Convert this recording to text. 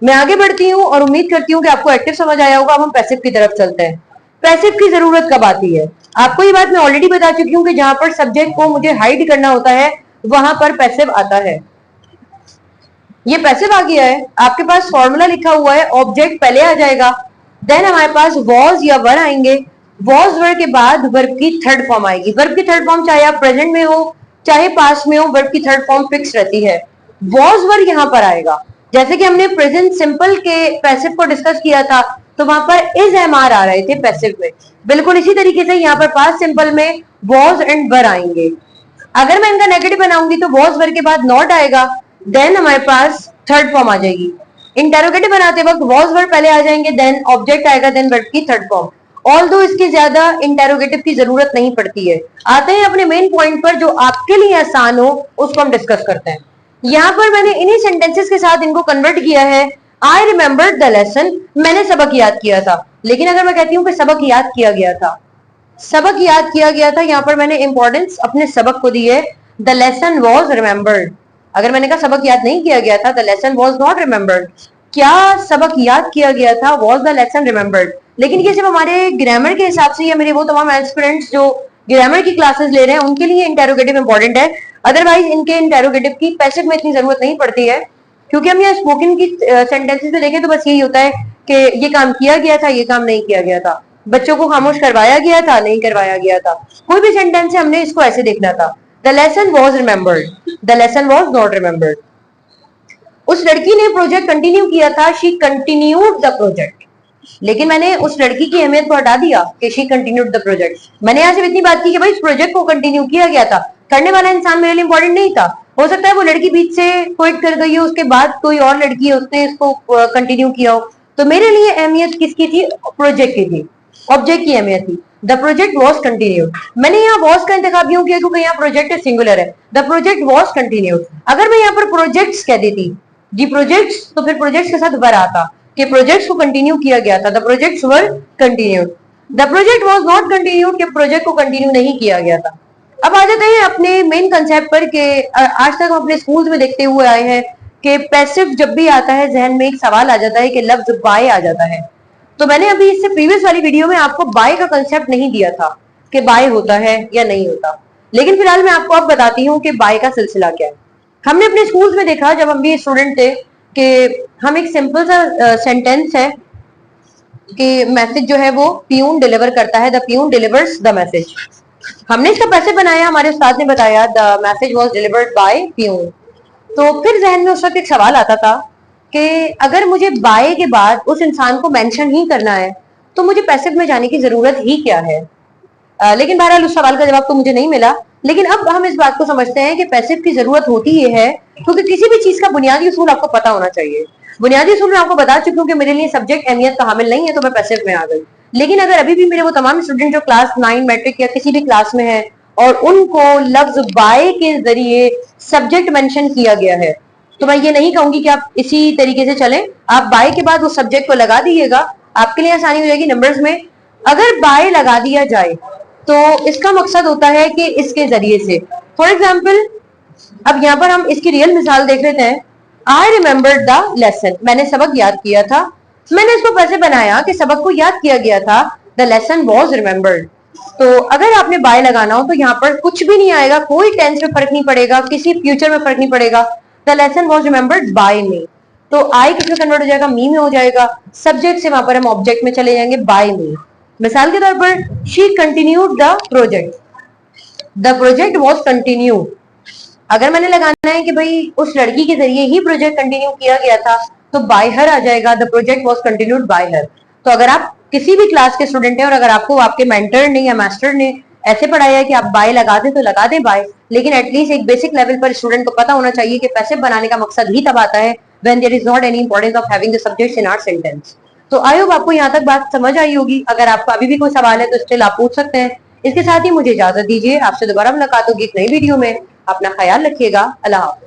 मैं आगे बढ़ती हूँ और उम्मीद करती हूँ कि आपको एक्टिव समझ आया होगा। अब हम पैसिव की तरफ चलते हैं। पैसिव की जरूरत कब आती है? आपको ये बात मैं ऑलरेडी बता चुकी हूँ कि जहां पर सब्जेक्ट को मुझे हाइड करना होता है वहां पर पैसिव आता है। ये पैसिव आ गया है, आपके पास फॉर्मूला लिखा हुआ है, ऑब्जेक्ट पहले आ जाएगा, देन हमारे पास वॉज या वर आएंगे। वॉज वर्ब के बाद वर्ब की थर्ड फॉर्म आएगी। वर्ब की थर्ड फॉर्म चाहे आप प्रेजेंट में हो चाहे पास्ट में हो, वर्ब की थर्ड फॉर्म फिक्स रहती है। वॉज वर्ब यहां पर आएगा। जैसे कि हमने प्रेजेंट सिंपल के पैसिव को डिस्कस किया था तो वहां पर इज एम आर आ रहे थे पैसिव में, बिल्कुल इसी तरीके से यहाँ पर पास्ट सिंपल में वॉज एंड वर आएंगे। अगर मैं इनका नेगेटिव बनाऊंगी तो वॉज वर्ब के बाद नॉट आएगा, देन हमारे पास थर्ड फॉर्म आ जाएगी। इंटेरोगेटिव बनाते वक्त वॉज वर्ब पहले आ जाएंगे, देन ऑब्जेक्ट आएगा, देन वर्ब की थर्ड फॉर्म। ऑल दो इसकी ज्यादा इंटेरोगेटिव की जरूरत नहीं पड़ती है। आते हैं अपने मेन पॉइंट पर जो आपके लिए आसान हो, उसको हम डिस्कस करते हैं। यहाँ पर मैंने इन्हीं सेंटेंसेस के साथ इनको कन्वर्ट किया है। आई रिमेम्बर्ड द लेसन, मैंने सबक याद किया था। लेकिन अगर मैं कहती हूँ कि सबक याद किया गया था, सबक याद किया गया था, यहाँ पर मैंने इंपॉर्टेंस अपने सबक को दी है। The lesson was remembered. अगर मैंने कहा सबक याद नहीं किया गया था, the lesson was not remembered. क्या सबक याद किया गया था? Was the lesson remembered. लेकिन ये सिर्फ हमारे ग्रामर के हिसाब से या मेरे वो तमाम एस्पिरेंट्स जो ग्रामर की क्लासेस ले रहे हैं उनके लिए इंटेरोगेटिव इंपॉर्टेंट है। अदरवाइज इनके इंटेरोगेटिव की पैसिव में इतनी जरूरत नहीं पड़ती है, क्योंकि हम यहाँ स्पोकन की सेंटेंसेस में देखें तो बस यही होता है कि ये काम किया गया था, ये काम नहीं किया गया था, बच्चों को खामोश करवाया गया था, नहीं करवाया गया था। कोई भी सेंटेंस है हमने इसको ऐसे देखना था। The lesson was remembered, the lesson was not remembered. उस लड़की ने प्रोजेक्ट कंटिन्यू किया था, शी कंटिन्यूड द प्रोजेक्ट। लेकिन मैंने उस लड़की की अहमियत को हटा दिया कि शी कंटिन्यूड द प्रोजेक्ट। मैंने यहाँ सिर्फ इतनी बात की कि भाई इस प्रोजेक्ट को कंटिन्यू किया गया था, करने वाला इंसान मेरे लिए इंपॉर्टेंट नहीं था। हो सकता है वो लड़की बीच से क्विट कर गई हो, उसके बाद कोई और लड़की है उसने इसको कंटिन्यू किया हो, तो मेरे लिए अहमियत किसकी थी? प्रोजेक्ट की थी, ऑब्जेक्ट की अहमियत थी। The project was continued. मैंने यहाँ वॉज का इंतखाब क्यों किया? क्योंकि यहाँ प्रोजेक्ट सिंगुलर है। The project was continued. अगर मैं यहाँ पर प्रोजेक्ट्स कह देती जी प्रोजेक्ट्स, तो फिर प्रोजेक्ट्स के साथ वर आता कि प्रोजेक्ट्स को कंटिन्यू किया गया था। The projects were continued. The project was not continued कि प्रोजेक्ट को कंटिन्यू नहीं किया गया था। अब आ जाते हैं अपने मेन कंसेप्ट पर कि आज तक हम अपने स्कूल में देखते हुए आए हैं कि पैसिव जब भी आता है जहन में एक सवाल आ जाता है कि लफ्ज बाय आ जाता है। तो मैंने अभी इससे प्रीवियस वाली वीडियो में आपको बाय का कंसेप्ट नहीं दिया था कि बाय होता है या नहीं होता, लेकिन फिलहाल मैं आपको अब बताती हूँ कि बाय का सिलसिला क्या है। हमने अपने स्कूल्स में देखा जब हम भी स्टूडेंट थे कि हम एक सिंपल सा सेंटेंस है कि मैसेज जो है वो प्यून डिलीवर करता है, the peon delivers the message. हमने इसका पैसे बनाया, हमारे उस्ताद ने बताया the message was delivered by peon. तो फिर जहन में उस वक्त एक सवाल आता था कि अगर मुझे बाय के बाद उस इंसान को मेंशन ही करना है तो मुझे पैसिव में जाने की जरूरत ही क्या है? लेकिन बहरहाल उस सवाल का जवाब तो मुझे नहीं मिला। लेकिन अब हम इस बात को समझते हैं कि पैसिव की जरूरत होती ये है क्योंकि किसी भी चीज का बुनियादी उसूल आपको पता होना चाहिए। बुनियादी उसूल मैं आपको बता चुकी हूँ कि मेरे लिए सब्जेक्ट अहमियत का हामिल नहीं है तो मैं पैसिव में आ गई। लेकिन अगर अभी भी मेरे वो तमाम स्टूडेंट जो क्लास 9 मैट्रिक या किसी भी क्लास में है और उनको लफ्ज बाय के जरिए सब्जेक्ट मेंशन किया गया है, तो मैं ये नहीं कहूंगी कि आप इसी तरीके से चलें। आप बाय के बाद उस सब्जेक्ट को लगा दीजिएगा, आपके लिए आसानी हो जाएगी नंबर्स में। अगर बाय लगा दिया जाए तो इसका मकसद होता है कि इसके जरिए से, फॉर एग्जाम्पल अब यहाँ पर हम इसकी रियल मिसाल देख लेते हैं। आई रिमेम्बर्ड द लेसन, मैंने सबक याद किया था। मैंने इसको कैसे बनाया कि सबक को याद किया गया था, द लेसन वॉज रिमेम्बर्ड। तो अगर आपने बाय लगाना हो तो यहाँ पर कुछ भी नहीं आएगा, कोई टेंस में फर्क नहीं पड़ेगा, किसी फ्यूचर में फर्क नहीं पड़ेगा। The lesson was remembered by me, तो आई किसमें कन्वर्ट हो जाएगा? मी में हो जाएगा। सब्जेक्ट से वहां पर हम ऑब्जेक्ट में चले जाएंगे, बाय मी। मिसाल के तौर पर she continued the project, the project was continued. अगर मैंने लगाना है कि भाई उस लड़की के जरिए ही प्रोजेक्ट कंटिन्यू किया गया था तो बाय हर आ जाएगा, the project was continued bye हर। तो अगर आप किसी भी क्लास के स्टूडेंट हैं और अगर आपको आपके मेंटर ने या मास्टर ने ऐसे पढ़ाया है कि आप बाय लगा दें तो लगा दें बाय, लेकिन एटलीस्ट एक बेसिक लेवल पर स्टूडेंट को पता होना चाहिए कि पैसिव बनाने का मकसद ही तब आता है when there is not any importance of having the subjects in our sentence. तो आई होप आपको यहाँ तक बात समझ आई होगी। अगर आपका अभी भी कोई सवाल है तो स्टिल आप पूछ सकते हैं। इसके साथ ही मुझे इजाजत दीजिए, आपसे दोबारा मुलाकात होगी एक नई वीडियो में। अपना ख्याल रखिएगा। अल्लाह हाफ़िज़।